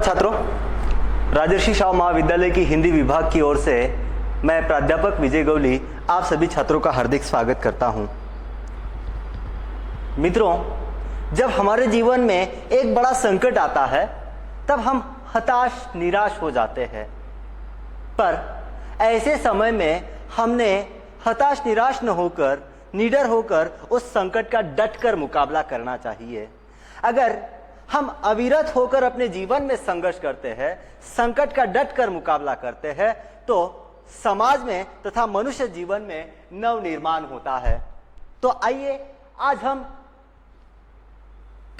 छात्रों, राजर्षि शाह महाविद्यालय की हिंदी विभाग की ओर से मैं प्राध्यापक विजय गवली आप सभी छात्रों का हार्दिक स्वागत करता हूं। मित्रों, जब हमारे जीवन में एक बड़ा संकट आता है तब हम हताश निराश हो जाते हैं, पर ऐसे समय में हमने हताश निराश न होकर निडर होकर उस संकट का डटकर मुकाबला करना चाहिए। अगर हम अविरत होकर अपने जीवन में संघर्ष करते हैं, संकट का डटकर मुकाबला करते हैं, तो समाज में तथा मनुष्य जीवन में नव निर्माण होता है। तो आइए आज हम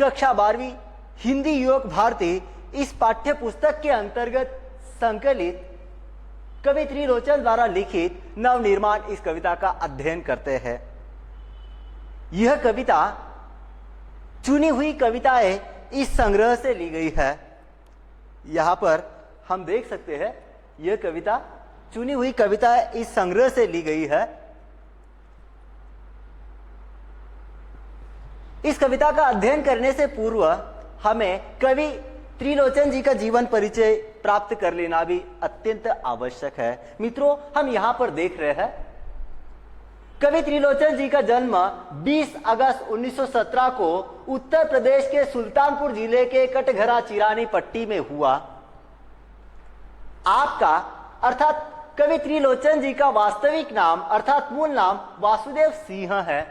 कक्षा 12वीं हिंदी युवक भारती इस पाठ्य पुस्तक के अंतर्गत संकलित कवि त्रिलोचन द्वारा लिखित नव निर्माण इस कविता का अध्ययन करते हैं। यह कविता चुनी हुई कविताएं इस संग्रह से ली गई है। यहां पर हम देख सकते हैं यह कविता चुनी हुई कविताएं इस संग्रह से ली गई है। इस कविता का अध्ययन करने से पूर्व हमें कवि त्रिलोचन जी का जीवन परिचय प्राप्त कर लेना भी अत्यंत आवश्यक है। मित्रों, हम यहां पर देख रहे हैं कवि त्रिलोचन जी का जन्म 20 अगस्त 1917 को उत्तर प्रदेश के सुल्तानपुर जिले के कटघरा चिरानी पट्टी में हुआ। आपका अर्थात कवि त्रिलोचन जी का वास्तविक नाम अर्थात मूल नाम वासुदेव सिंह है।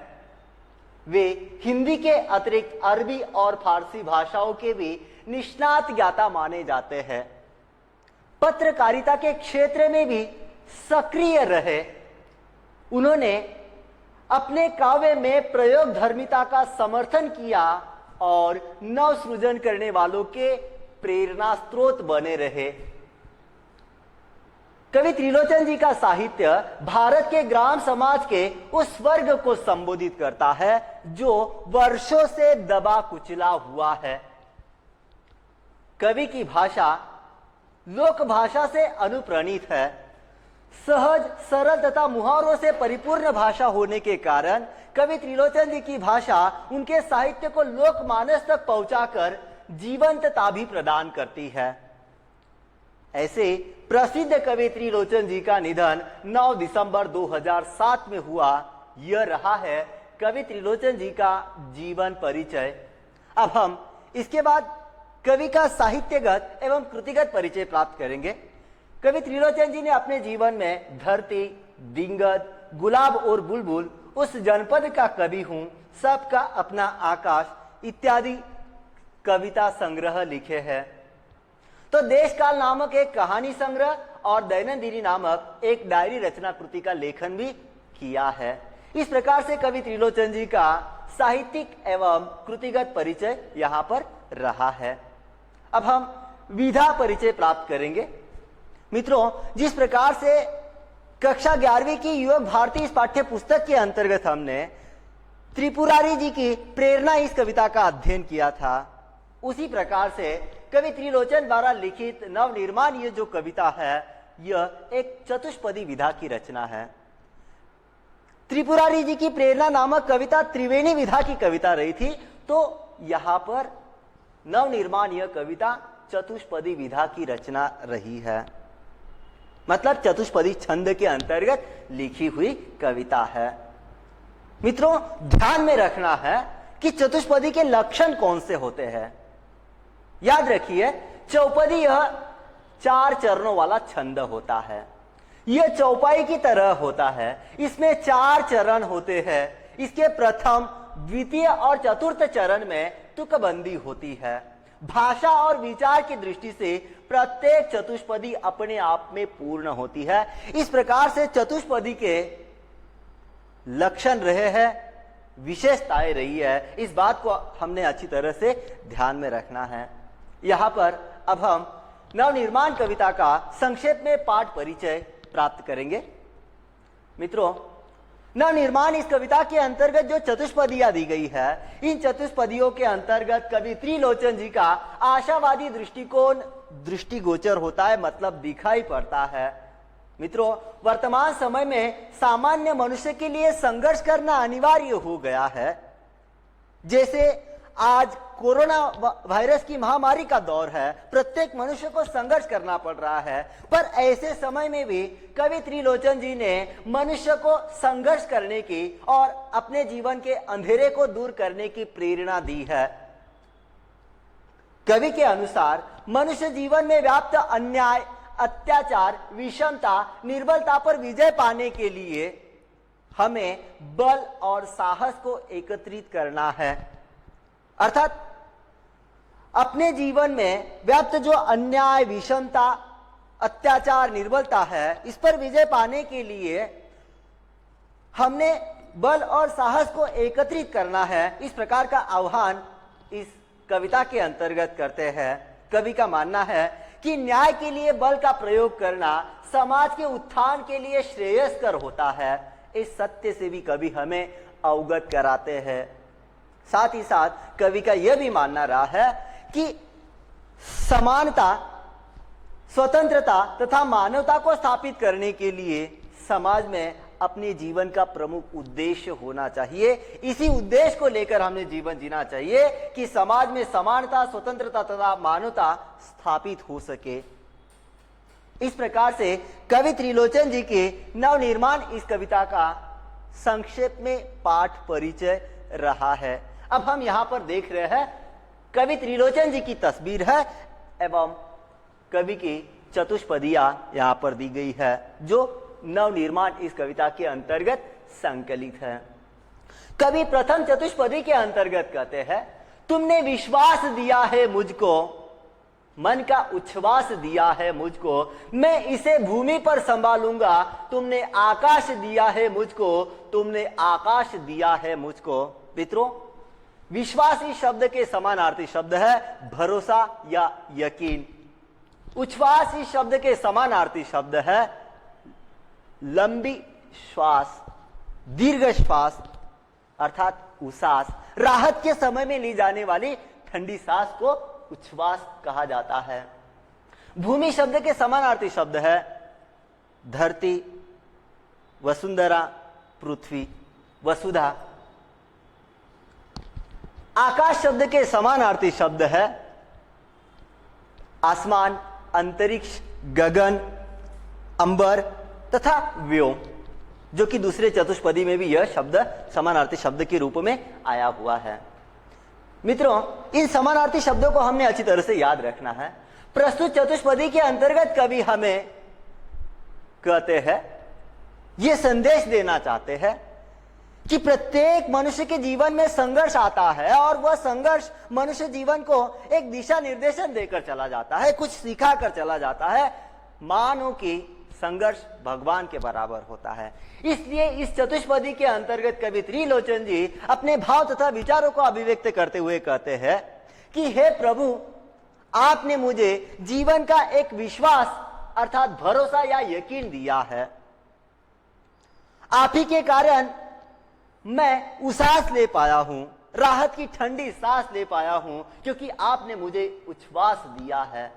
वे हिंदी के अतिरिक्त अरबी और फारसी भाषाओं के भी निष्णात ज्ञाता माने जाते हैं। पत्रकारिता के क्षेत्र में भी सक्रिय रहे। उन्होंने अपने काव्य में प्रयोग धर्मिता का समर्थन किया और नव सृजन करने वालों के प्रेरणा स्रोत बने रहे। कवि त्रिलोचन जी का साहित्य भारत के ग्राम समाज के उस वर्ग को संबोधित करता है जो वर्षों से दबा कुचला हुआ है। कवि की भाषा लोक भाषा से अनुप्राणित है। सहज, सरल तथा मुहावरों से परिपूर्ण भाषा होने के कारण कवि त्रिलोचन जी की भाषा उनके साहित्य को लोकमानस तक पहुंचाकर जीवंतता भी प्रदान करती है। ऐसे प्रसिद्ध कवि त्रिलोचन जी का निधन 9 दिसंबर 2007 में हुआ। यह रहा है कवि त्रिलोचन जी का जीवन परिचय। अब हम इसके बाद कवि का साहित्यगत एवं कृतिगत परिचय प्राप्त करेंगे। कवि त्रिलोचन जी ने अपने जीवन में धरती, दिंगत, गुलाब और बुलबुल, उस जनपद का कवि हूं, सबका अपना आकाश इत्यादि कविता संग्रह लिखे हैं। तो देश काल नामक एक कहानी संग्रह और दैनंदिनी नामक एक डायरी रचना कृति का लेखन भी किया है। इस प्रकार से कवि त्रिलोचन जी का साहित्यिक एवं कृतिगत परिचय यहाँ पर रहा है। अब हम विधा परिचय प्राप्त करेंगे। मित्रों, जिस प्रकार से कक्षा 11वीं की युवक भारती इस पाठ्य पुस्तक के अंतर्गत हमने त्रिपुरारी जी की प्रेरणा इस कविता का अध्ययन किया था, उसी प्रकार से कवि त्रिलोचन द्वारा लिखित नव निर्माण ये जो कविता है, यह एक चतुष्पदी विधा की रचना है। त्रिपुरारी जी की प्रेरणा नामक कविता त्रिवेणी विधा की कविता रही थी, तो यहां पर नव निर्माण यह कविता चतुष्पदी विधा की रचना रही है। मतलब चतुष्पदी छंद के अंतर्गत लिखी हुई कविता है। मित्रों, ध्यान में रखना है कि चतुष्पदी के लक्षण कौन से होते हैं। याद रखिए, चौपदी यह 4 चरणों वाला छंद होता है। यह चौपाई की तरह होता है। इसमें 4 चरण होते हैं। इसके प्रथम, द्वितीय और चतुर्थ चरण में तुकबंदी होती है। भाषा और विचार की दृष्टि से प्रत्येक चतुष्पदी अपने आप में पूर्ण होती है। इस प्रकार से चतुष्पदी के लक्षण रहे हैं, विशेषताएं रही है। इस बात को हमने अच्छी तरह से ध्यान में रखना है। यहां पर अब हम नवनिर्माण कविता का संक्षेप में पाठ परिचय प्राप्त करेंगे। मित्रों, नवनिर्माण इस कविता के अंतर्गत जो चतुष्पदियां दी गई है, इन चतुष्पदियों के अंतर्गत कवि त्रिलोचन जी का आशावादी दृष्टिकोण दृष्टिगोचर होता है, मतलब दिखाई पड़ता है। मित्रों, वर्तमान समय में सामान्य मनुष्य के लिए संघर्ष करना अनिवार्य हो गया है। जैसे आज कोरोना वायरस की महामारी का दौर है, प्रत्येक मनुष्य को संघर्ष करना पड़ रहा है, पर ऐसे समय में भी कवि त्रिलोचन जी ने मनुष्य को संघर्ष करने की और अपने जीवन के अंधेरे को दूर करने की प्रेरणा दी है। कवि के अनुसार मनुष्य जीवन में व्याप्त अन्याय, अत्याचार, विषमता, निर्बलता पर विजय पाने के लिए हमें बल और साहस को एकत्रित करना है। अर्थात अपने जीवन में व्याप्त जो अन्याय, विषमता, अत्याचार, निर्बलता है, इस पर विजय पाने के लिए हमने बल और साहस को एकत्रित करना है। इस प्रकार का आह्वान इस कविता के अंतर्गत करते हैं। कवि का मानना है कि न्याय के लिए बल का प्रयोग करना समाज के उत्थान के लिए श्रेयस्कर होता है। इस सत्य से भी कवि हमें अवगत कराते हैं। साथ ही साथ कवि का यह भी मानना रहा है कि समानता, स्वतंत्रता तथा मानवता को स्थापित करने के लिए समाज में अपने जीवन का प्रमुख उद्देश्य होना चाहिए। इसी उद्देश्य को लेकर हमने जीवन जीना चाहिए कि समाज में समानता, स्वतंत्रता तथा मानवता स्थापित हो सके। इस प्रकार से कवि त्रिलोचन जी के नवनिर्माण इस कविता का संक्षेप में पाठ परिचय रहा है। अब हम यहां पर देख रहे हैं कवि त्रिलोचन जी की तस्वीर है एवं कवि की चतुष्पदियां यहां पर दी गई है जो नवनिर्माण इस कविता के अंतर्गत संकलित है। कवि प्रथम चतुष्पदी के अंतर्गत कहते हैं, तुमने विश्वास दिया है मुझको, मन का उच्छ्वास दिया है मुझको, मैं इसे भूमि पर संभालूंगा। तुमने आकाश दिया है मुझको, तुमने आकाश दिया है मुझको। मित्रों, विश्वास इस शब्द के समानार्थी शब्द है भरोसा या यकीन। उच्छ्वास इस शब्द के समानार्थी शब्द है लंबी श्वास, दीर्घ श्वास अर्थात उसास। राहत के समय में ली जाने वाली ठंडी सांस को उच्छ्वास कहा जाता है। भूमि शब्द के समानार्थी शब्द है धरती, वसुंधरा, पृथ्वी, वसुधा। आकाश शब्द के समानार्थी शब्द है आसमान, अंतरिक्ष, गगन, अंबर तथा व्योम, जो कि दूसरे चतुष्पदी में भी यह शब्द समानार्थी शब्द के रूप में आया हुआ है। मित्रों, इन समानार्थी शब्दों को हमने अच्छी तरह से याद रखना है। प्रस्तुत चतुष्पदी के अंतर्गत कवि हमें कहते हैं, ये संदेश देना चाहते हैं कि प्रत्येक मनुष्य के जीवन में संघर्ष आता है और वह संघर्ष मनुष्य जीवन को एक दिशा निर्देशन देकर चला जाता है, कुछ सिखा कर चला जाता है। मानो कि संघर्ष भगवान के बराबर होता है। इसलिए इस चतुष्पदी के अंतर्गत कवि त्रिलोचन जी अपने भाव तथा विचारों को अभिव्यक्त करते हुए कहते हैं कि हे प्रभु, आपने मुझे जीवन का एक विश्वास अर्थात भरोसा या यकीन दिया है। आप ही के कारण मैं उसास ले पाया हूं, राहत की ठंडी सांस ले पाया हूं, क्योंकि आपने मुझे उच्छ्वास दिया है।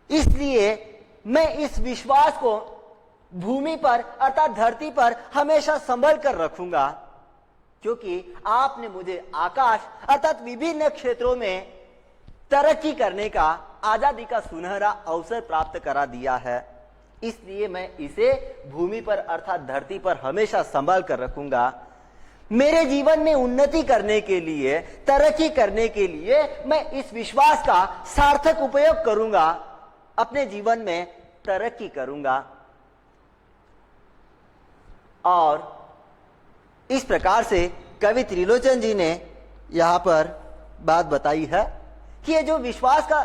इसलिए मैं इस विश्वास को भूमि पर अर्थात धरती पर हमेशा संभल कर रखूंगा, क्योंकि आपने मुझे आकाश अर्थात विभिन्न क्षेत्रों में तरक्की करने का, आजादी का सुनहरा अवसर प्राप्त करा दिया है। इसलिए मैं इसे भूमि पर अर्थात धरती पर हमेशा संभाल कर रखूंगा। मेरे जीवन में उन्नति करने के लिए, तरक्की करने के लिए मैं इस विश्वास का सार्थक उपयोग करूंगा, अपने जीवन में तरक्की करूंगा। और इस प्रकार से कवि त्रिलोचन जी ने यहां पर बात बताई है कि ये जो विश्वास का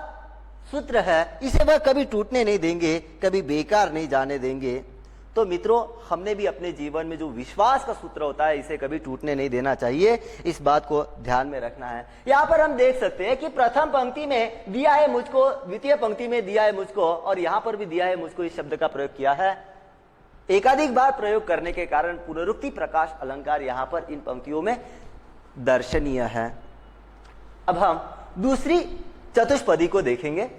सूत्र है, इसे वह कभी टूटने नहीं देंगे, कभी बेकार नहीं जाने देंगे। तो मित्रों, हमने भी अपने जीवन में जो विश्वास का सूत्र होता है, इसे कभी टूटने नहीं देना चाहिए। इस बात को ध्यान में रखना है। यहां पर हम देख सकते हैं कि प्रथम पंक्ति में दिया है मुझको, द्वितीय पंक्ति में दिया है मुझको, और यहां पर भी दिया है मुझको इस शब्द का प्रयोग किया है। एकाधिक बार प्रयोग करने के कारण पुनरुक्ति प्रकाश अलंकार यहां पर इन पंक्तियों में दर्शनीय है। अब हम दूसरी चतुष्पदी को देखेंगे।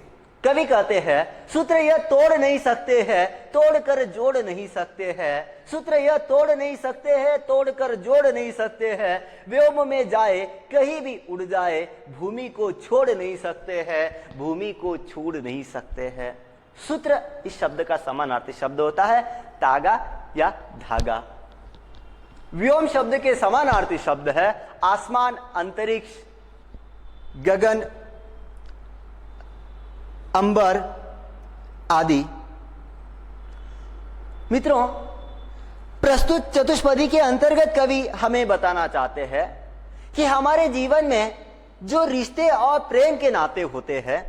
कवि कहते हैं सूत्र यह तोड़ नहीं सकते हैं, तोड़कर जोड़ नहीं सकते हैं। सूत्र यह तोड़ नहीं सकते हैं, तोड़कर जोड़ नहीं सकते हैं। व्योम में जाए कहीं भी उड़ जाए, भूमि को छोड़ नहीं सकते हैं, भूमि को छोड़ नहीं सकते हैं। सूत्र इस शब्द का समानार्थी शब्द होता है तागा या धागा। व्योम शब्द के समानार्थी शब्द है आसमान, अंतरिक्ष, गगन, अंबर आदि। मित्रों, प्रस्तुत चतुष्पदी के अंतर्गत कवि हमें बताना चाहते हैं कि हमारे जीवन में जो रिश्ते और प्रेम के नाते होते हैं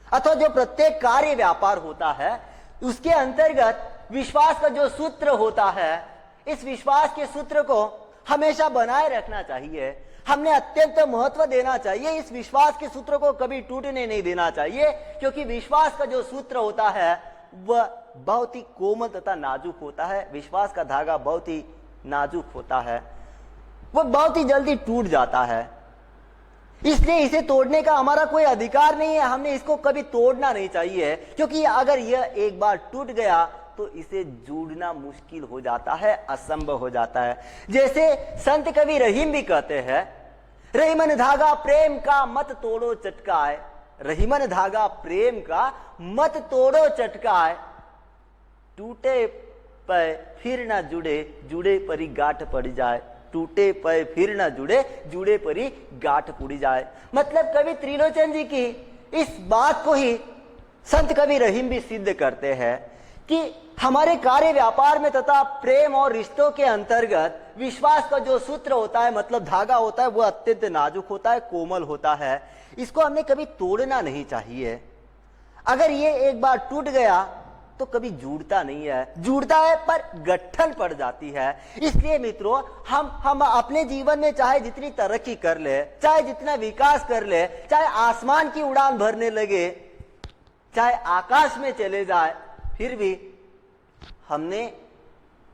अथवा जो प्रत्येक कार्य व्यापार होता है उसके अंतर्गत विश्वास का जो सूत्र होता है, इस विश्वास के सूत्र को हमेशा बनाए रखना चाहिए। हमने अत्यंत महत्व देना चाहिए, इस विश्वास के सूत्र को कभी टूटने नहीं देना चाहिए, क्योंकि विश्वास का जो सूत्र होता है वह बहुत ही कोमल तथा नाजुक होता है। विश्वास का धागा बहुत ही नाजुक होता है, वह बहुत ही जल्दी टूट जाता है। इसलिए इसे तोड़ने का हमारा कोई अधिकार नहीं है, हमने इसको कभी तोड़ना नहीं चाहिए, क्योंकि अगर यह एक बार टूट गया तो इसे जोड़ना मुश्किल हो जाता है, असंभव हो जाता है। जैसे संत कवि रहीम भी कहते हैं, रहीमन धागा प्रेम का मत तोड़ो चटकाए, रहीमन धागा प्रेम का मत तोड़ो चटकाए, टूटे पे फिर ना जुड़े, जुड़े परी गांठ पड़ जाए, टूटे पे फिर ना जुड़े, जुड़े परी गांठ पुड़ी जाए। मतलब कवि त्रिलोचन जी की इस बात को ही संत कवि रहीम भी सिद्ध करते हैं कि हमारे कार्य व्यापार में तथा प्रेम और रिश्तों के अंतर्गत विश्वास का जो सूत्र होता है, मतलब धागा होता है, वो अत्यंत नाजुक होता है, कोमल होता है। इसको हमने कभी तोड़ना नहीं चाहिए। अगर ये एक बार टूट गया तो कभी जुड़ता नहीं है, जुड़ता है पर गठन पड़ जाती है। इसलिए मित्रों, हम अपने जीवन में चाहे जितनी तरक्की कर ले, चाहे जितना विकास कर ले, चाहे आसमान की उड़ान भरने लगे, चाहे आकाश में चले जाए, फिर भी हमने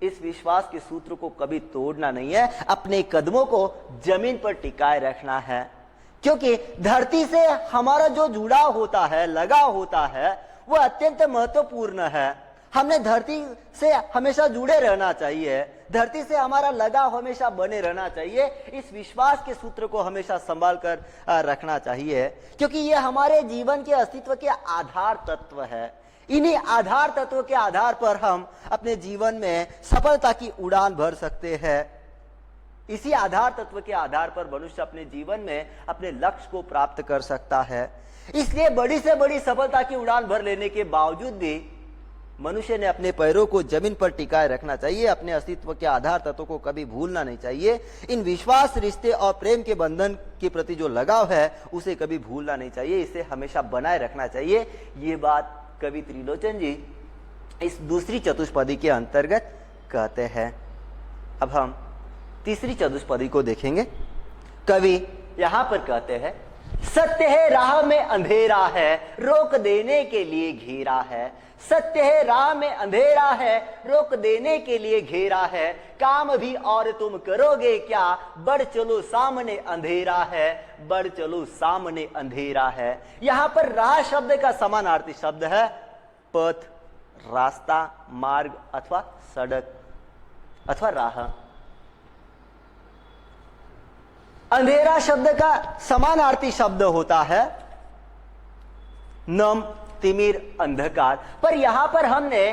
इस विश्वास के सूत्र को कभी तोड़ना नहीं है, अपने कदमों को जमीन पर टिकाए रखना है। क्योंकि धरती से हमारा जो जुड़ाव होता है, लगाव होता है, वह अत्यंत महत्वपूर्ण है। हमने धरती से हमेशा जुड़े रहना चाहिए, धरती से हमारा लगाव हमेशा बने रहना चाहिए। इस विश्वास के सूत्र को हमेशा संभाल कर रखना चाहिए, क्योंकि यह हमारे जीवन के अस्तित्व के आधार तत्व है। इन्हीं आधार तत्व के आधार पर हम अपने जीवन में सफलता की उड़ान भर सकते हैं। इसी आधार तत्व के आधार पर मनुष्य अपने जीवन में अपने लक्ष्य को प्राप्त कर सकता है। इसलिए बड़ी से बड़ी सफलता की उड़ान भर लेने के बावजूद भी मनुष्य ने अपने पैरों को जमीन पर टिकाए रखना चाहिए, अपने अस्तित्व के आधार तत्व को कभी भूलना नहीं चाहिए। इन विश्वास, रिश्ते और प्रेम के बंधन के प्रति जो लगाव है उसे कभी भूलना नहीं चाहिए, इसे हमेशा बनाए रखना चाहिए। ये बात कवि त्रिलोचन जी इस दूसरी चतुष्पदी के अंतर्गत कहते हैं। अब हम तीसरी चतुष्पदी को देखेंगे। कवि यहां पर कहते हैं, सत्य है राह में अंधेरा है, रोक देने के लिए घेरा है। सत्य है राह में अंधेरा है, रोक देने के लिए घेरा है। काम भी और तुम करोगे क्या, बढ़ चलो सामने अंधेरा है, बढ़ चलो सामने अंधेरा है। यहां पर राह शब्द का समानार्थी शब्द है पथ, रास्ता, मार्ग अथवा सड़क अथवा राह। अंधेरा शब्द का समानार्थी शब्द होता है नम, तिमिर, अंधकार। पर यहां पर हमने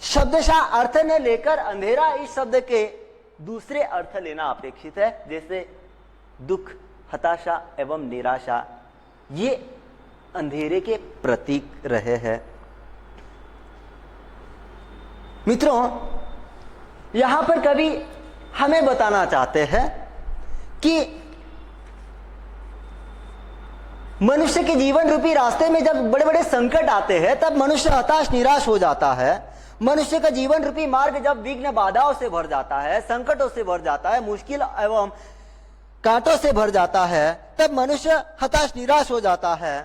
शब्दशः अर्थ न लेकर अंधेरा इस शब्द के दूसरे अर्थ लेना अपेक्षित है, जैसे दुख, हताशा एवं निराशा, ये अंधेरे के प्रतीक रहे हैं। मित्रों, यहां पर कवि हमें बताना चाहते हैं कि मनुष्य के जीवन रूपी रास्ते में जब बड़े बड़े संकट आते हैं तब मनुष्य हताश निराश हो जाता है। मनुष्य का जीवन रूपी मार्ग जब विघ्न बाधाओं से भर जाता है, संकटों से भर जाता है, मुश्किल एवं कांटों से भर जाता है, तब मनुष्य हताश निराश हो जाता है।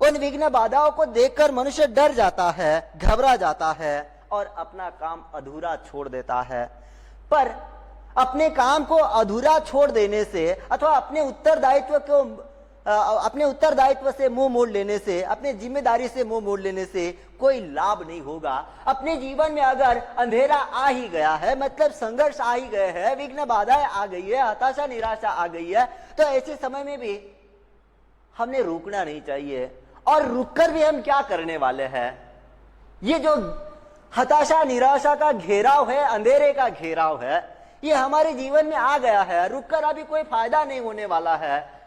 उन विघ्न बाधाओं को देखकर मनुष्य डर जाता है, घबरा जाता है और अपना काम अधूरा छोड़ देता है। पर अपने काम को अधूरा छोड़ देने से अथवा अपने उत्तरदायित्व को अपने उत्तरदायित्व से मुंह मोड़ लेने से, अपने जिम्मेदारी से मुंह मोड़ लेने से कोई लाभ नहीं होगा। अपने जीवन में अगर अंधेरा आ ही गया है, मतलब संघर्ष आ ही गए हैं, विघ्न बाधाएं आ गई है, हताशा निराशा आ गई है, तो ऐसे समय में भी हमने रुकना नहीं चाहिए। और रुककर भी हम क्या करने वाले हैं? ये जो हताशा निराशा का घेराव है, अंधेरे का घेराव है, ये हमारे जीवन में आ गया है, रुककर अभी कोई फायदा नहीं होने वाला है।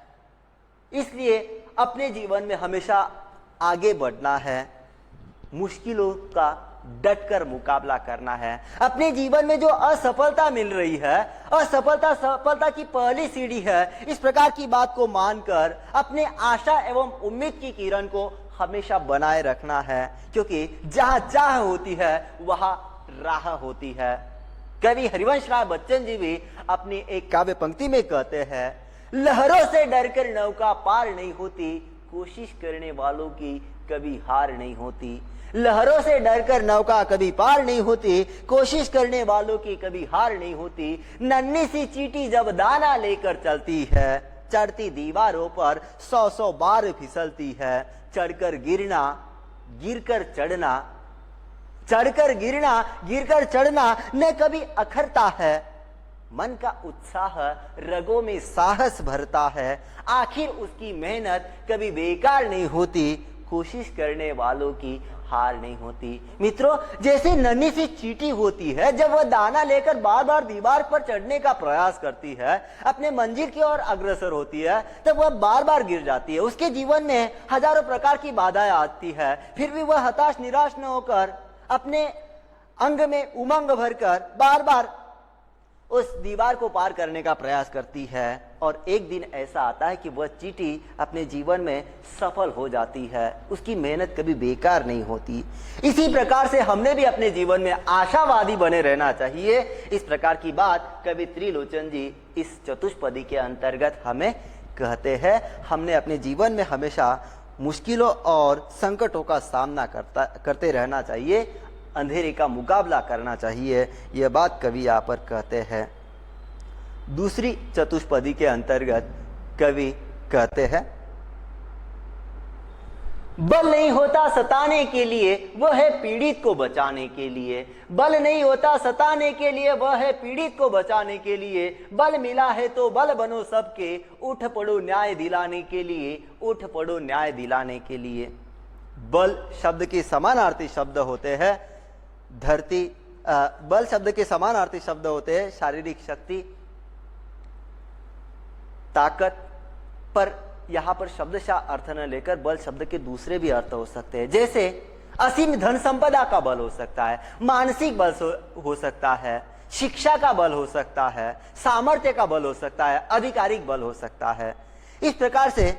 इसलिए अपने जीवन में हमेशा आगे बढ़ना है, मुश्किलों का डटकर मुकाबला करना है। अपने जीवन में जो असफलता मिल रही है, असफलता सफलता की पहली सीढ़ी है, इस प्रकार की बात को मानकर अपने आशा एवं उम्मीद की किरण को हमेशा बनाए रखना है, क्योंकि जहां चाह होती है वहां राह होती है। कवि हरिवंश राय बच्चन जी भी अपनी एक काव्य पंक्ति में कहते हैं, लहरों से डरकर नौका पार नहीं होती, कोशिश करने वालों की कभी हार नहीं होती। लहरों से डरकर नौका कभी पार नहीं होती, कोशिश करने वालों की कभी हार नहीं होती। नन्ही सी चींटी जब दाना लेकर चलती है, चढ़ती दीवारों पर 100-100 बार फिसलती है। चढ़कर गिरना, गिरकर चढ़ना, चढ़कर गिरना, गिरकर चढ़ना न कभी अखरता है। मन का उत्साह रगों में साहस भरता है, आखिर उसकी मेहनत कभी बेकार नहीं होती, कोशिश करने वालों की हार नहीं होती। मित्रों, जैसे नन्ही सी चींटी होती है, जब वह दाना लेकर बार बार दीवार पर चढ़ने का प्रयास करती है, अपने मंजिल की ओर अग्रसर होती है, तब वह बार बार गिर जाती है। उसके जीवन में हजारों प्रकार की बाधाएं आती है, फिर भी वह हताश निराश न होकर अपने अंग में उमंग भरकर बार बार उस दीवार को पार करने का प्रयास करती है। और एक दिन ऐसा आता है कि वह चींटी अपने जीवन में सफल हो जाती है, उसकी मेहनत कभी बेकार नहीं होती। इसी प्रकार से हमने भी अपने जीवन में आशावादी बने रहना चाहिए। इस प्रकार की बात कवि त्रिलोचन जी इस चतुष्पदी के अंतर्गत हमें कहते हैं। हमने अपने जीवन में हमेशा मुश्किलों और संकटों का सामना करते रहना चाहिए, अंधेरे का मुकाबला करना चाहिए, यह बात कवि यहाँ पर कहते हैं। दूसरी चतुष्पदी के अंतर्गत कवि कहते हैं, बल नहीं होता सताने के लिए, वह है पीड़ित को बचाने के लिए। बल नहीं होता सताने के लिए, वह है पीड़ित को बचाने के लिए। बल मिला है तो बल बनो सबके, उठ पड़ो न्याय दिलाने के लिए, उठ पड़ो न्याय दिलाने के लिए। बल शब्द के समानार्थी शब्द होते हैं धरती, बल शब्द के समानार्थी शब्द होते हैं शारीरिक शक्ति, ताकत, पर यहां पर शब्दशः अर्थ न लेकर बल शब्द के दूसरे भी अर्थ हो सकते हैं। जैसे असीम धन संपदा का बल हो सकता है, मानसिक बल हो सकता है, शिक्षा का बल हो सकता है, सामर्थ्य का बल हो सकता है, आधिकारिक बल हो सकता है। इस प्रकार से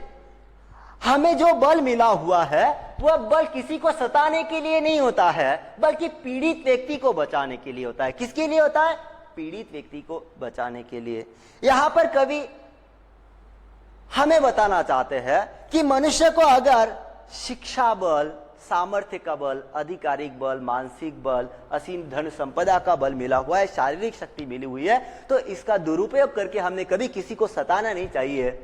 हमें जो बल मिला हुआ है वह बल किसी को सताने के लिए नहीं होता है, बल्कि पीड़ित व्यक्ति को बचाने के लिए होता है। किसके लिए होता है? पीड़ित व्यक्ति को बचाने के लिए। यहां पर कवि हमें बताना चाहते हैं कि मनुष्य को अगर शिक्षा बल, सामर्थ्य का बल, आधिकारिक बल, मानसिक बल, असीम धन संपदा का बल मिला हुआ है, शारीरिक शक्ति मिली हुई है, तो इसका दुरुपयोग करके हमने कभी किसी को सताना नहीं चाहिए,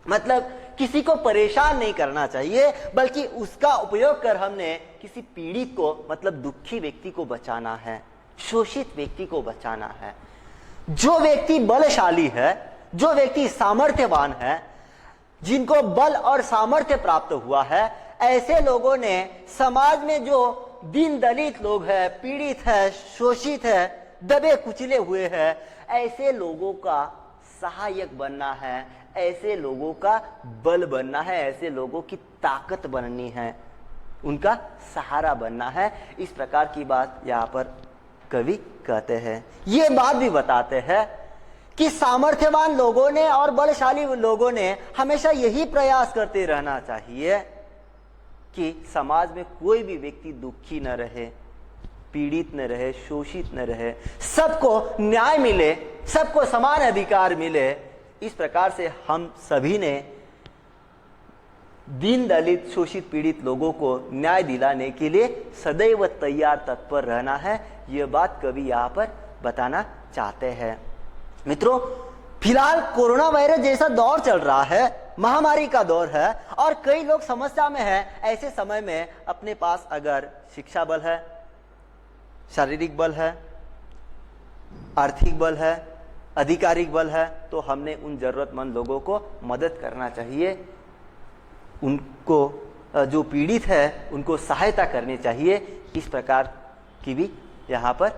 मतलब किसी को परेशान नहीं करना चाहिए, बल्कि उसका उपयोग कर हमने किसी पीड़ित को, मतलब दुखी व्यक्ति को बचाना है, शोषित व्यक्ति को बचाना है। जो व्यक्ति बलशाली है, जो व्यक्ति सामर्थ्यवान है, जिनको बल और सामर्थ्य प्राप्त हुआ है, ऐसे लोगों ने समाज में जो दीन दलित लोग हैं, पीड़ित है, शोषित है, दबे कुचले हुए हैं, ऐसे लोगों का सहायक बनना है, ऐसे लोगों का बल बनना है, ऐसे लोगों की ताकत बननी है, उनका सहारा बनना है। इस प्रकार की बात यहाँ पर कवि कहते हैं। ये बात भी बताते हैं कि सामर्थ्यवान लोगों ने और बलशाली लोगों ने हमेशा यही प्रयास करते रहना चाहिए कि समाज में कोई भी व्यक्ति दुखी न रहे, पीड़ित न रहे, शोषित न रहे, सबको न्याय मिले, सबको समान अधिकार मिले। इस प्रकार से हम सभी ने दीन दलित शोषित पीड़ित लोगों को न्याय दिलाने के लिए सदैव तैयार तत्पर रहना है। यह बात कवि यहाँ पर बताना चाहते हैं। मित्रों, फिलहाल कोरोना वायरस जैसा दौर चल रहा है, महामारी का दौर है और कई लोग समस्या में हैं। ऐसे समय में अपने पास अगर शिक्षा बल है, शारीरिक बल है, आर्थिक बल है, आधिकारिक बल है, तो हमने उन जरूरतमंद लोगों को मदद करना चाहिए। उनको जो पीड़ित है उनको सहायता करनी चाहिए। इस प्रकार की भी यहाँ पर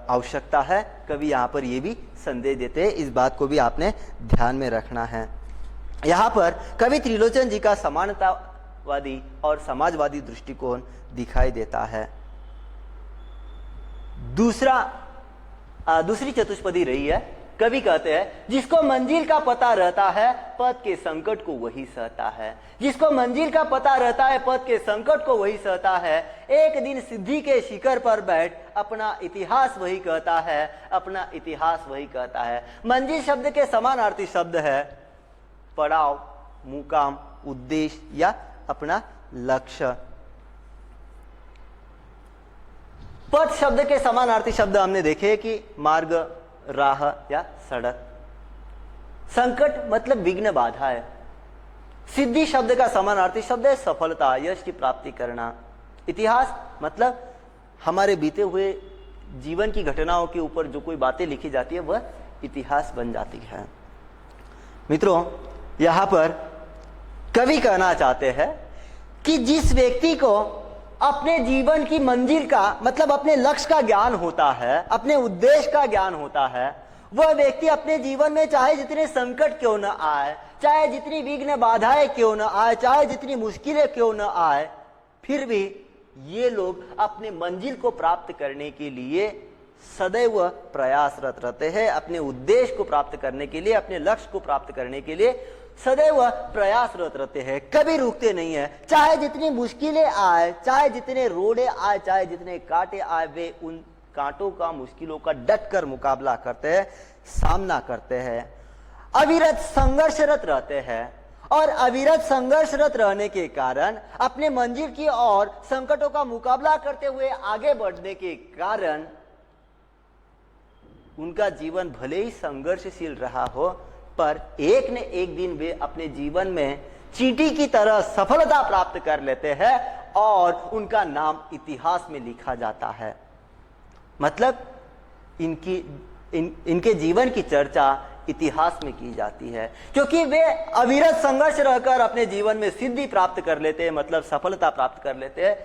आवश्यकता है। कवि यहाँ पर ये भी संदेश देते हैं, इस बात को भी आपने ध्यान में रखना है। यहाँ पर कवि त्रिलोचन जी का समानतावादी और समाजवादी दृष्टिकोण दिखाई देता है। दूसरी चतुष्पदी रही है। कवि कहते हैं, जिसको मंजिल का पता रहता है पथ के संकट को वही सहता है। जिसको मंजिल का पता रहता है पथ के संकट को वही सहता है। एक दिन सिद्धि के शिखर पर बैठ अपना इतिहास वही कहता है, अपना इतिहास वही कहता है। मंजिल शब्द के समानार्थी शब्द है पड़ाव, मुकाम, उद्देश्य या अपना लक्ष्य। पथ शब्द के समानार्थी शब्द हमने देखे कि मार्ग, राह या सड़क। संकट मतलब विघ्न, बाधा है। सिद्धि शब्द का समानार्थी शब्द है सफलता, यश की प्राप्ति करना। इतिहास मतलब हमारे बीते हुए जीवन की घटनाओं के ऊपर जो कोई बातें लिखी जाती है वह इतिहास बन जाती है। मित्रों, यहां पर कवि कहना चाहते हैं कि जिस व्यक्ति को अपने जीवन की मंजिल का मतलब अपने लक्ष्य का ज्ञान होता है, अपने उद्देश्य का ज्ञान होता है, वह व्यक्ति अपने जीवन में चाहे जितने संकट क्यों न आए, चाहे जितनी विघ्न बाधाएं क्यों न आए, चाहे जितनी मुश्किलें क्यों न आए, फिर भी ये लोग अपने मंजिल को प्राप्त करने के लिए सदैव प्रयासरत रहते हैं। अपने उद्देश्य को प्राप्त करने के लिए, अपने लक्ष्य को प्राप्त करने के लिए सदैव प्रयासरत रहते हैं, कभी रुकते नहीं है। चाहे जितनी मुश्किलें आए, चाहे जितने रोड़े आए, चाहे जितने कांटे आए, वे उन कांटों का, मुश्किलों का डटकर मुकाबला करते हैं, सामना करते हैं, अविरत संघर्षरत रहते हैं। और अविरत संघर्षरत रहने के कारण अपने मंजिल की ओर संकटों का मुकाबला करते हुए आगे बढ़ने के कारण उनका जीवन भले ही संघर्षशील रहा हो, पर एक न एक दिन वे अपने जीवन में चींटी की तरह सफलता प्राप्त कर लेते हैं और उनका नाम इतिहास में लिखा जाता है। मतलब इनके जीवन की चर्चा इतिहास में की जाती है, क्योंकि वे अविरत संघर्ष रहकर अपने जीवन में सिद्धि प्राप्त कर लेते हैं, मतलब सफलता प्राप्त कर लेते हैं,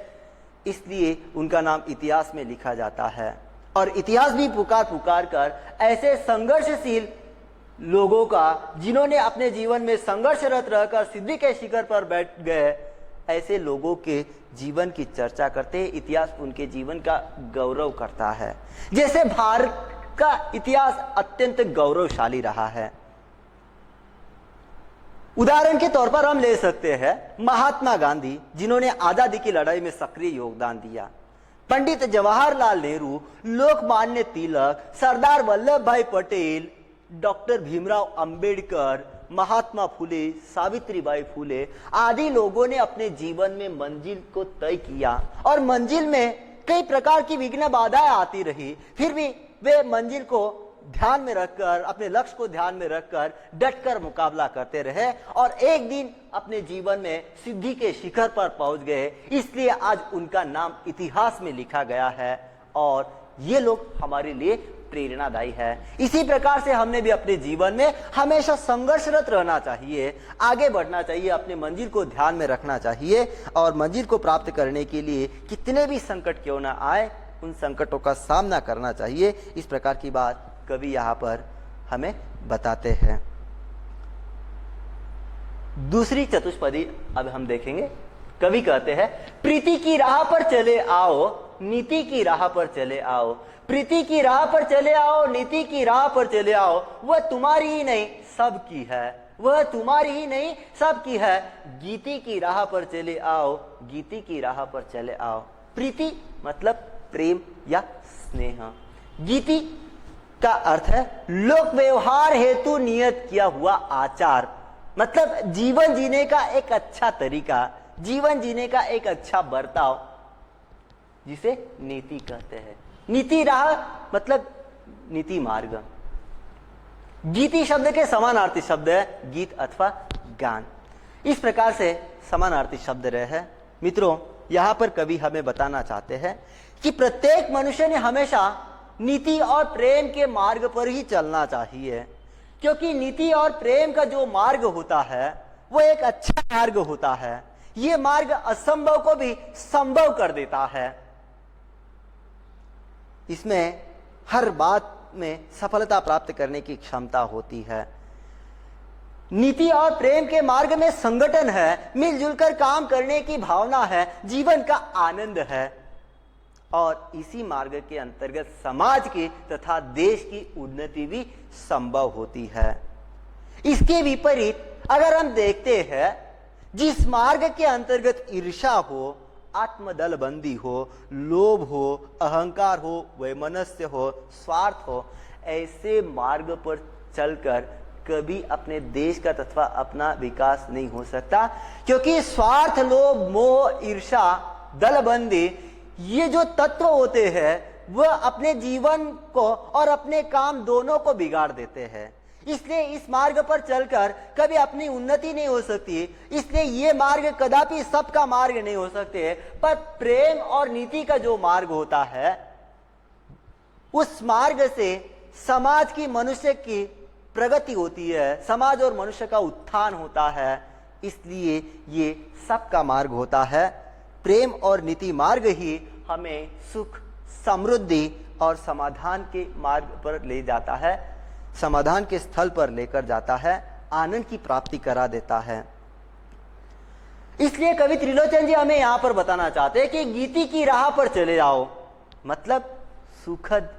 इसलिए उनका नाम इतिहास में लिखा जाता है। और इतिहास भी पुकार पुकार कर ऐसे संघर्षशील लोगों का, जिन्होंने अपने जीवन में संघर्षरत रहकर सिद्धि के शिखर पर बैठ गए, ऐसे लोगों के जीवन की चर्चा करते हैं। इतिहास उनके जीवन का गौरव करता है। जैसे भारत का इतिहास अत्यंत गौरवशाली रहा है। उदाहरण के तौर पर हम ले सकते हैं महात्मा गांधी, जिन्होंने आजादी की लड़ाई में सक्रिय योगदान दिया। पंडित जवाहरलाल नेहरू, लोकमान्य तिलक, सरदार वल्लभ भाई पटेल, डॉक्टर भीमराव अंबेडकर, महात्मा फुले, सावित्रीबाई फुले आदि लोगों ने अपने जीवन में मंजिल को तय किया और मंजिल में कई प्रकार की विघ्न बाधाएं आती रही, फिर भी वे मंजिल को ध्यान में रखकर, अपने लक्ष्य को ध्यान में रखकर डटकर मुकाबला करते रहे और एक दिन अपने जीवन में सिद्धि के शिखर पर पहुंच गए। इसलिए आज उनका नाम इतिहास में लिखा गया है और ये लोग हमारे लिए प्रेरणादायी है। इसी प्रकार से हमने भी अपने जीवन में हमेशा संघर्षरत रहना चाहिए, आगे बढ़ना चाहिए, अपने मंजिल को ध्यान में रखना चाहिए और मंजिल को प्राप्त करने के लिए कितने भी संकट क्यों ना आए, उन संकटों का सामना करना चाहिए। इस प्रकार की बात कवि यहाँ पर हमें बताते हैं। दूसरी चतुष्पदी अब हम देखेंगे। कवि कहते हैं, प्रीति की राह पर चले आओ, नीति की राह पर चले आओ। प्रीति की राह पर चले आओ, नीति की राह पर चले आओ। वह तुम्हारी ही नहीं सबकी है, वह तुम्हारी ही नहीं सबकी है। गीति की राह पर चले आओ, गीति की राह पर चले आओ। प्रीति मतलब प्रेम या स्नेह। गीति का अर्थ है लोक व्यवहार हेतु नियत किया हुआ आचार, मतलब जीवन जीने का एक अच्छा तरीका, जीवन जीने का एक अच्छा बर्ताव, जिसे नीति कहते हैं। नीति राह मतलब नीति मार्ग। गीति शब्द के समानार्थी शब्द है गीत अथवा गान। इस प्रकार से समानार्थी शब्द रहे हैं। मित्रों, यहां पर कवि हमें बताना चाहते हैं कि प्रत्येक मनुष्य ने हमेशा नीति और प्रेम के मार्ग पर ही चलना चाहिए, क्योंकि नीति और प्रेम का जो मार्ग होता है वो एक अच्छा मार्ग होता है। ये मार्ग असंभव को भी संभव कर देता है। इसमें हर बात में सफलता प्राप्त करने की क्षमता होती है। नीति और प्रेम के मार्ग में संगठन है, मिलजुल कर काम करने की भावना है, जीवन का आनंद है और इसी मार्ग के अंतर्गत समाज की तथा देश की उन्नति भी संभव होती है। इसके विपरीत अगर हम देखते हैं, जिस मार्ग के अंतर्गत ईर्ष्या हो, आत्मदलबंदी हो, लोभ हो, अहंकार हो, वैमनस्य हो, स्वार्थ हो, ऐसे मार्ग पर चलकर कभी अपने देश का तथा अपना विकास नहीं हो सकता, क्योंकि स्वार्थ, लोभ, मोह, ईर्ष्या, दलबंदी ये जो तत्व होते हैं वह अपने जीवन को और अपने काम दोनों को बिगाड़ देते हैं। इसलिए इस मार्ग पर चलकर कभी अपनी उन्नति नहीं हो सकती। इसलिए ये मार्ग कदापि सबका मार्ग नहीं हो सकते, पर प्रेम और नीति का जो मार्ग होता है उस मार्ग से समाज की, मनुष्य की प्रगति होती है, समाज और मनुष्य का उत्थान होता है। इसलिए ये सबका मार्ग होता है। प्रेम और नीति मार्ग ही हमें सुख, समृद्धि और समाधान के मार्ग पर ले जाता है, समाधान के स्थल पर लेकर जाता है, आनंद की प्राप्ति करा देता है। इसलिए कवि त्रिलोचन जी हमें यहां पर बताना चाहते हैं कि गीति की राह पर चले जाओ, मतलब सुखद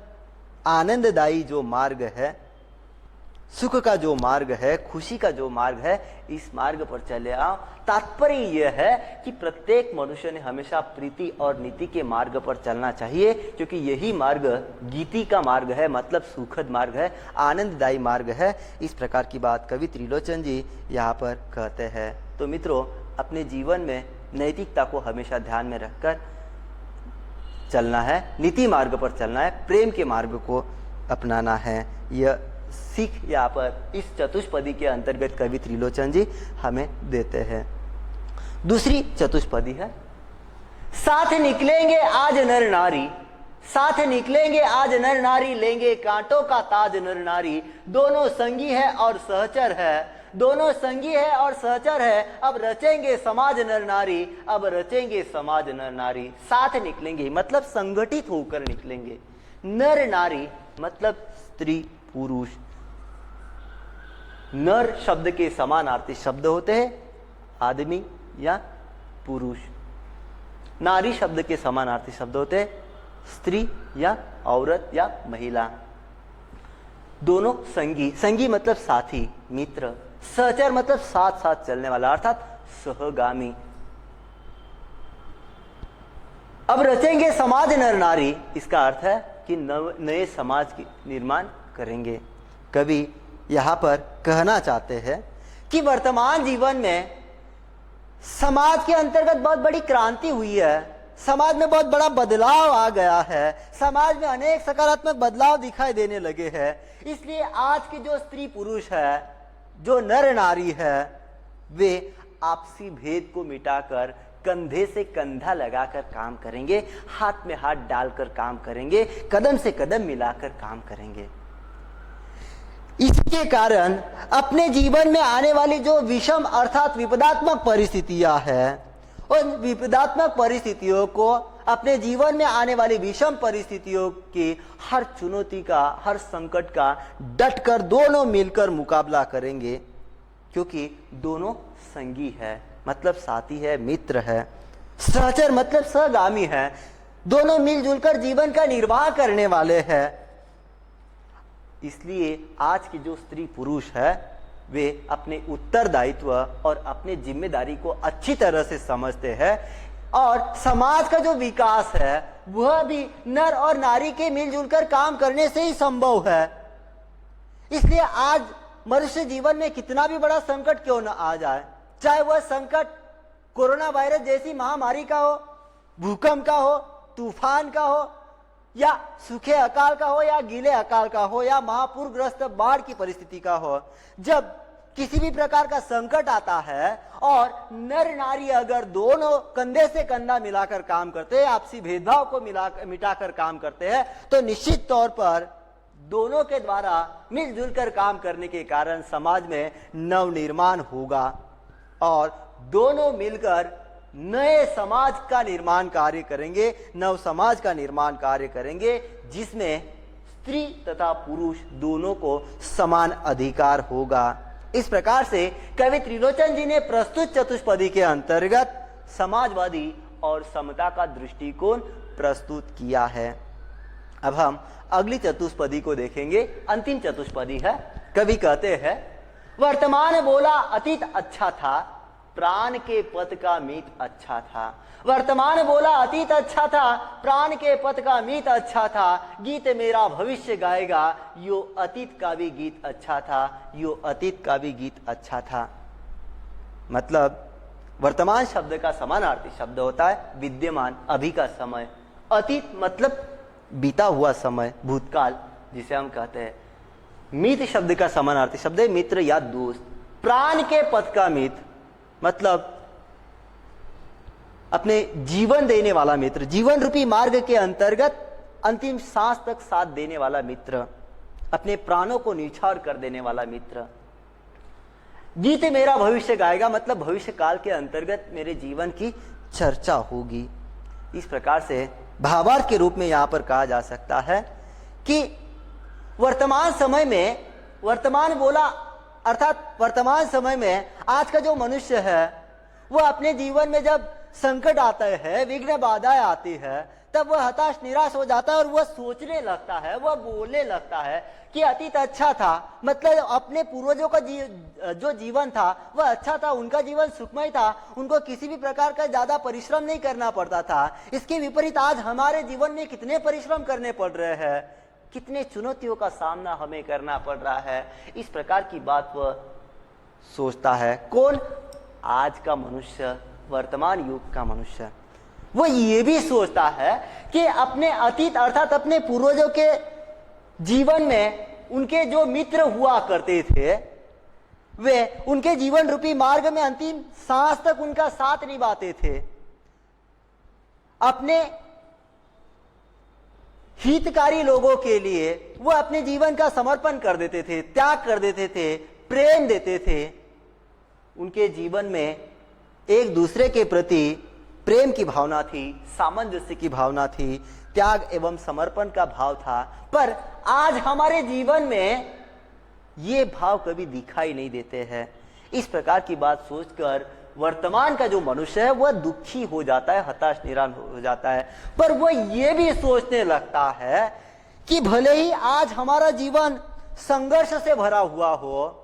आनंददायी जो मार्ग है, सुख का जो मार्ग है, खुशी का जो मार्ग है, इस मार्ग पर चले आओ। तात्पर्य यह है कि प्रत्येक मनुष्य ने हमेशा प्रीति और नीति के मार्ग पर चलना चाहिए, क्योंकि यही मार्ग गीति का मार्ग है, मतलब सुखद मार्ग है, आनंददायी मार्ग है। इस प्रकार की बात कवि त्रिलोचन जी यहाँ पर कहते हैं। तो मित्रों, अपने जीवन में नैतिकता को हमेशा ध्यान में रखकर चलना है, नीति मार्ग पर चलना है, प्रेम के मार्ग को अपनाना है। यह सीख यहाँ पर इस चतुष्पदी के अंतर्गत कवि त्रिलोचन जी हमें देते हैं। दूसरी चतुष्पदी है, साथ निकलेंगे आज नर नारी, साथ निकलेंगे आज नर नारी, लेंगे कांटों का ताज नर नारी, दोनों संगी है और सहचर है, दोनों संगी है और सहचर है, अब रचेंगे समाज नर नारी, अब रचेंगे समाज नर नारी। साथ निकलेंगे मतलब संगठित होकर निकलेंगे। नर नारी मतलब स्त्री पुरुष। नर शब्द के समानार्थी शब्द होते हैं आदमी या पुरुष, नारी शब्द के समानार्थी शब्द होते हैं स्त्री या औरत या महिला। दोनों संगी, संगी मतलब साथी, मित्र, सहचर मतलब साथ साथ चलने वाला अर्थात सहगामी। अब रचेंगे समाज नर नारी, इसका अर्थ है कि नए समाज की निर्माण करेंगे। कवि यहां पर कहना चाहते हैं कि वर्तमान जीवन में समाज के अंतर्गत बहुत बड़ी क्रांति हुई है, समाज में बहुत बड़ा बदलाव आ गया है, समाज में अनेक सकारात्मक बदलाव दिखाई देने लगे हैं। इसलिए आज की जो स्त्री पुरुष है, जो नर नारी है, वे आपसी भेद को मिटाकर कंधे से कंधा लगाकर काम करेंगे, हाथ में हाथ डालकर काम करेंगे, कदम से कदम मिलाकर काम करेंगे। इसके कारण अपने जीवन में आने वाली जो विषम अर्थात विपदात्मक परिस्थितियां हैं, उन विपदात्मक परिस्थितियों को, अपने जीवन में आने वाली विषम परिस्थितियों की हर चुनौती का, हर संकट का डटकर दोनों मिलकर मुकाबला करेंगे, क्योंकि दोनों संगी है मतलब साथी है, मित्र है। सहचर मतलब सहगामी है, दोनों मिलजुल कर जीवन का निर्वाह करने वाले हैं। इसलिए आज की जो स्त्री पुरुष है वे अपने उत्तरदायित्व और अपने जिम्मेदारी को अच्छी तरह से समझते हैं और समाज का जो विकास है वह भी नर और नारी के मिलजुल कर काम करने से ही संभव है। इसलिए आज मनुष्य जीवन में कितना भी बड़ा संकट क्यों न आ जाए, चाहे वह संकट कोरोना वायरस जैसी महामारी का हो, भूकंप का हो, तूफान का हो, या सूखे अकाल का हो या गीले अकाल का हो या महापूरग्रस्त बाढ़ की परिस्थिति का हो, जब किसी भी प्रकार का संकट आता है और नर नारी अगर दोनों कंधे से कंधा मिलाकर काम करते हैं, आपसी भेदभाव को मिटाकर काम करते हैं, तो निश्चित तौर पर दोनों के द्वारा मिलजुल कर काम करने के कारण समाज में नवनिर्माण होगा और दोनों मिलकर नए समाज का निर्माण कार्य करेंगे, नव समाज का निर्माण कार्य करेंगे, जिसमें स्त्री तथा पुरुष दोनों को समान अधिकार होगा। इस प्रकार से कवि त्रिलोचन जी ने प्रस्तुत चतुष्पदी के अंतर्गत समाजवादी और समता का दृष्टिकोण प्रस्तुत किया है। अब हम अगली चतुष्पदी को देखेंगे। अंतिम चतुष्पदी है। कवि कहते हैं, वर्तमान बोला अतीत अच्छा था, प्राण के पथ का मीत अच्छा था। वर्तमान बोला अतीत अच्छा था, प्राण के पथ का मीत अच्छा था। गीत मेरा भविष्य गाएगा, यो अतीत का भी गीत अच्छा था, यो अतीत का भी गीत अच्छा था। मतलब वर्तमान शब्द का समानार्थी शब्द होता है विद्यमान, अभी का समय। अतीत मतलब बीता हुआ समय, भूतकाल जिसे हम कहते हैं। मित शब्द का समानार्थी शब्द है मित्र या दोस्त। प्राण के पथ का मित मतलब अपने जीवन देने वाला मित्र, जीवन रूपी मार्ग के अंतर्गत अंतिम सांस तक साथ देने वाला मित्र, अपने प्राणों को न्यौछावर कर देने वाला मित्र। गीत मेरा भविष्य गाएगा मतलब भविष्य काल के अंतर्गत मेरे जीवन की चर्चा होगी। इस प्रकार से भावार्थ के रूप में यहां पर कहा जा सकता है कि वर्तमान समय में, वर्तमान बोला अर्थात वर्तमान समय में आज का जो मनुष्य है वह अपने जीवन में जब संकट आता है, विघ्न बाधाएं आती है, तब वह हताश निराश हो जाता है और वह सोचने लगता है, वह बोलने लगता है कि अतीत अच्छा था। मतलब अपने पूर्वजों का जो जीवन था वह अच्छा था, उनका जीवन सुखमय था, उनको किसी भी प्रकार का ज्यादा परिश्रम नहीं करना पड़ता था। इसके विपरीत आज हमारे जीवन में कितने परिश्रम करने पड़ रहे हैं, कितने चुनौतियों का सामना हमें करना पड़ रहा है। इस प्रकार की बात वह सोचता है। कौन? आज का मनुष्य, वर्तमान युग का मनुष्य। वो ये भी सोचता है कि अपने अतीत अर्थात अपने पूर्वजों के जीवन में उनके जो मित्र हुआ करते थे वे उनके जीवन रूपी मार्ग में अंतिम सांस तक उनका साथ निभाते थे, अपने हितकारी लोगों के लिए वो अपने जीवन का समर्पण कर देते थे, त्याग कर देते थे, प्रेम देते थे। उनके जीवन में एक दूसरे के प्रति प्रेम की भावना थी, सामंजस्य की भावना थी, त्याग एवं समर्पण का भाव था। पर आज हमारे जीवन में ये भाव कभी दिखाई नहीं देते हैं। इस प्रकार की बात सोचकर वर्तमान का जो मनुष्य है वह दुखी हो जाता है, हताश निराश हो जाता है। पर वह ये भी सोचने लगता है कि भले ही आज हमारा जीवन संघर्ष से भरा हुआ हो,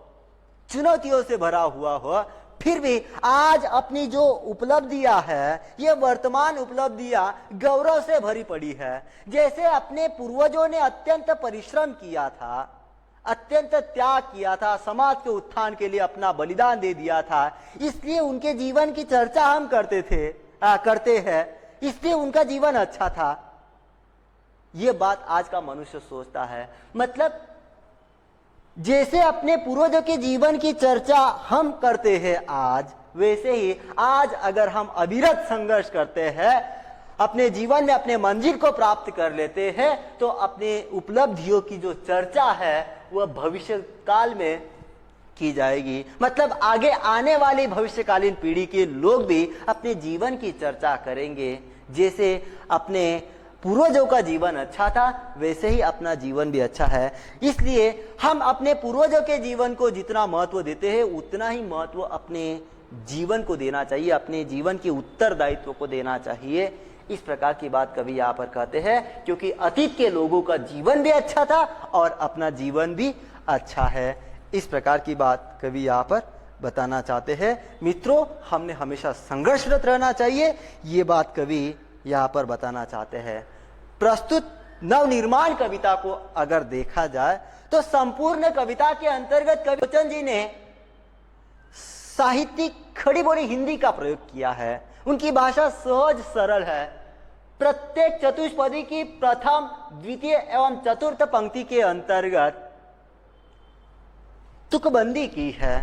चुनौतियों से भरा हुआ हो, फिर भी आज अपनी जो उपलब्धियां है, ये वर्तमान उपलब्धियां गौरव से भरी पड़ी है। जैसे अपने पूर्वजों ने अत्यंत परिश्रम किया था, अत्यंत त्याग किया था, समाज के उत्थान के लिए अपना बलिदान दे दिया था, इसलिए उनके जीवन की चर्चा हम करते हैं, इसलिए उनका जीवन अच्छा था। ये बात आज का मनुष्य सोचता है। मतलब जैसे अपने पूर्वजों के जीवन की चर्चा हम करते हैं आज, वैसे ही आज अगर हम अविरत संघर्ष करते हैं, अपने जीवन में अपने मंजिल को प्राप्त कर लेते हैं, तो अपने उपलब्धियों की जो चर्चा है वह भविष्य काल में की जाएगी। मतलब आगे आने वाली भविष्यकालीन पीढ़ी के लोग भी अपने जीवन की चर्चा करेंगे। जैसे अपने पूर्वजों का जीवन अच्छा था, वैसे ही अपना जीवन भी अच्छा है। इसलिए हम अपने पूर्वजों के जीवन को जितना महत्व देते हैं, उतना ही महत्व अपने जीवन को देना चाहिए, अपने जीवन के उत्तरदायित्व को देना चाहिए। इस प्रकार की बात कवि यहाँ पर कहते हैं, क्योंकि अतीत के लोगों का जीवन भी अच्छा था और अपना जीवन भी अच्छा है। इस प्रकार की बात कवि यहाँ पर बताना चाहते हैं। मित्रों, हमने हमेशा संघर्षरत रहना चाहिए, ये बात कवि यहाँ पर बताना चाहते हैं। प्रस्तुत नवनिर्माण कविता को अगर देखा जाए तो संपूर्ण कविता के अंतर्गत कवि त्रिलोचन जी ने साहित्यिक खड़ी बोली हिंदी का प्रयोग किया है। उनकी भाषा सहज सरल है, प्रत्येक चतुष्पदी की प्रथम, द्वितीय एवं चतुर्थ पंक्ति के अंतर्गत तुकबंदी की है।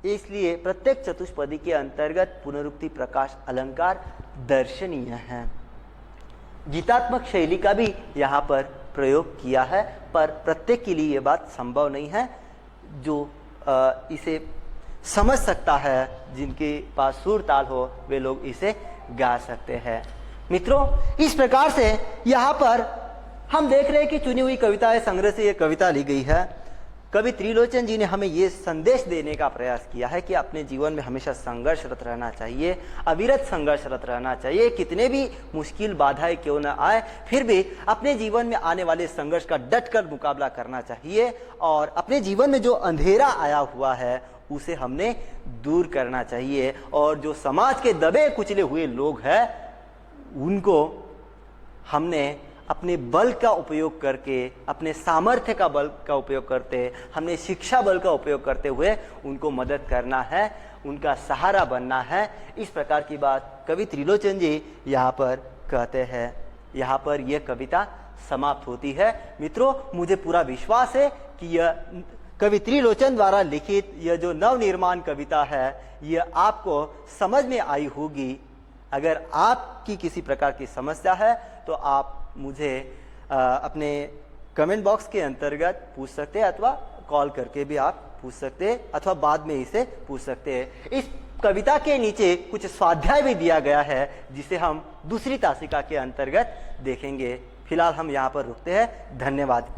इसलिए प्रत्येक चतुष्पदी के अंतर्गत पुनरुक्ति, प्रकाश, अलंकार दर्शनीय है। गीतात्मक शैली का भी यहाँ पर प्रयोग किया है, पर प्रत्येक के लिए यह बात संभव नहीं है। जो इसे समझ सकता है, जिनके पास सुर ताल हो, वे लोग इसे गा सकते हैं। मित्रों, इस प्रकार से यहाँ पर हम देख रहे हैं कि चुनी हुई कविताएं संग्रह से ये कविता ली गई है। कवि त्रिलोचन जी ने हमें ये संदेश देने का प्रयास किया है कि अपने जीवन में हमेशा संघर्षरत रहना चाहिए, अविरत संघर्षरत रहना चाहिए। कितने भी मुश्किल बाधाएं क्यों न आए, फिर भी अपने जीवन में आने वाले संघर्ष का डटकर मुकाबला करना चाहिए और अपने जीवन में जो अंधेरा आया हुआ है उसे हमने दूर करना चाहिए। और जो समाज के दबे कुचले हुए लोग हैं, उनको हमने अपने बल का उपयोग करके, अपने सामर्थ्य का बल का उपयोग करते, हमने शिक्षा बल का उपयोग करते हुए उनको मदद करना है, उनका सहारा बनना है। इस प्रकार की बात कवि त्रिलोचन जी यहाँ पर कहते हैं। यहाँ पर यह कविता समाप्त होती है। मित्रों, मुझे पूरा विश्वास है कि यह कवि त्रिलोचन द्वारा लिखित यह जो नवनिर्माण कविता है, यह आपको समझ में आई होगी। अगर आपकी किसी प्रकार की समस्या है तो आप मुझे अपने कमेंट बॉक्स के अंतर्गत पूछ सकते हैं, अथवा कॉल करके भी आप पूछ सकते हैं, अथवा बाद में इसे पूछ सकते हैं। इस कविता के नीचे कुछ स्वाध्याय भी दिया गया है, जिसे हम दूसरी तासिका के अंतर्गत देखेंगे। फिलहाल हम यहाँ पर रुकते हैं। धन्यवाद।